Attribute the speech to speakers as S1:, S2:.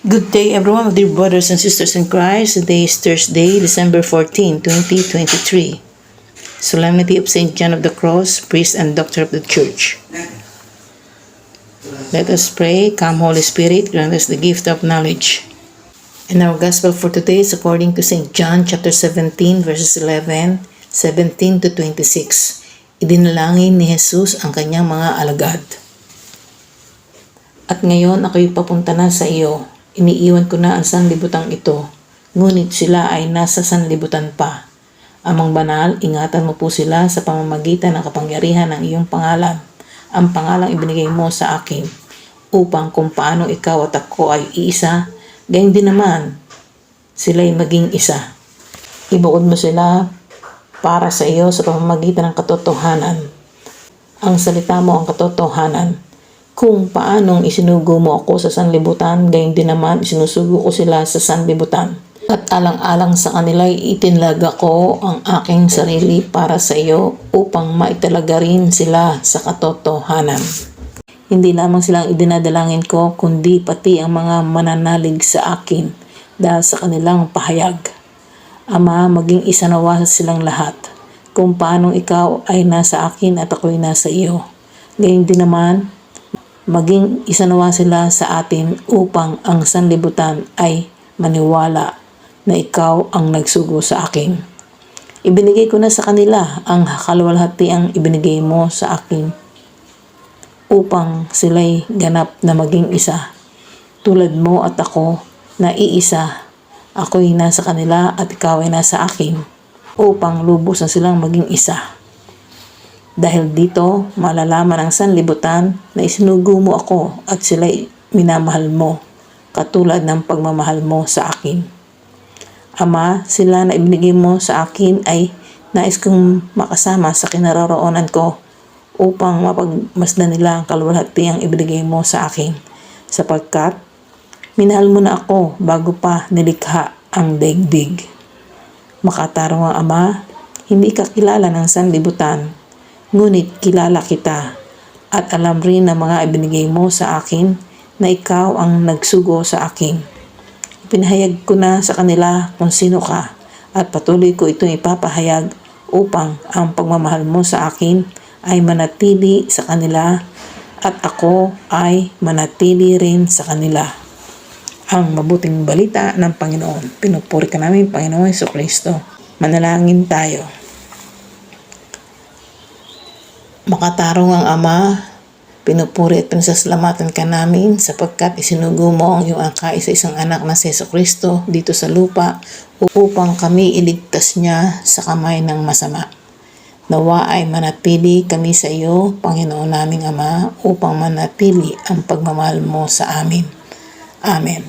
S1: Good day everyone, dear brothers and sisters in Christ. Today is Thursday, December 14, 2023. Solemnity of St. John of the Cross, priest and doctor of the Church. Let us pray. Come Holy Spirit, grant us the gift of knowledge. And our Gospel for today is according to St. John chapter 17 verses 11, 17 to 26. Idinalangin ni Jesus ang kanyang mga alagad. At ngayon ako'y papunta na sa iyo. Iniiwan ko na ang sanlibutang ito, ngunit sila ay nasa sanlibutan pa. Amang banal, ingatan mo po sila sa pamamagitan ng kapangyarihan ng iyong pangalan, ang pangalang ibinigay mo sa akin, upang kung paano ikaw at ako ay iisa, gayon din naman, sila'y maging isa. Ibukod mo sila para sa iyo sa pamamagitan ng katotohanan. Ang salita mo ang katotohanan. Kung paanong isinugo mo ako sa sanlibutan, gayon din naman isinusugo ko sila sa sanlibutan. At alang-alang sa kanila'y itinalaga ko ang aking sarili para sa iyo upang maitalaga rin sila sa katotohanan. Hindi lamang silang idinadalangin ko, kundi pati ang mga mananalig sa akin dahil sa kanilang pahayag. Ama, maging isa nawa silang lahat, kung paanong ikaw ay nasa akin at ako'y nasa iyo. Gayon din naman, maging isa nawa sila sa atin upang ang sanlibutan ay maniwala na ikaw ang nagsugo sa akin. Ibinigay ko na sa kanila ang kaluwalhatiang ibinigay mo sa akin upang sila'y ganap na maging isa. Tulad mo at ako na iisa, ako'y nasa kanila at ikaw ay nasa akin upang lubos na silang maging isa. Dahil dito, malalaman ang sanlibutan na isinugo mo ako at sila'y minamahal mo, katulad ng pagmamahal mo sa akin. Ama, sila na ibinigay mo sa akin ay nais kong makasama sa kinaroroonan ko upang mapagmasdan nila ang kaluwalhatiang ibinigay mo sa akin, sapagkat minahal mo na ako bago pa nilikha ang daigdig. Makatarungang Ama, hindi ka kilala ng sanlibutan, ngunit kilala kita at alam rin ng mga ibinigay mo sa akin na ikaw ang nagsugo sa akin. Ipinahayag ko na sa kanila kung sino ka at patuloy ko itong ipapahayag upang ang pagmamahal mo sa akin ay manatili sa kanila at ako ay manatili rin sa kanila. Ang mabuting balita ng Panginoon. Pinupuri ka namin, Panginoon Jesucristo. Manalangin tayo. Makatarong ang Ama, pinupuri at pinasasalamatan ka namin sapagkat isinugo mo ang iyong kaisa-isang anak na si Jesucristo dito sa lupa upang kami iligtas niya sa kamay ng masama. Nawa ay manatili kami sa iyo, Panginoon naming Ama, upang manatili ang pagmamahal mo sa amin. Amen.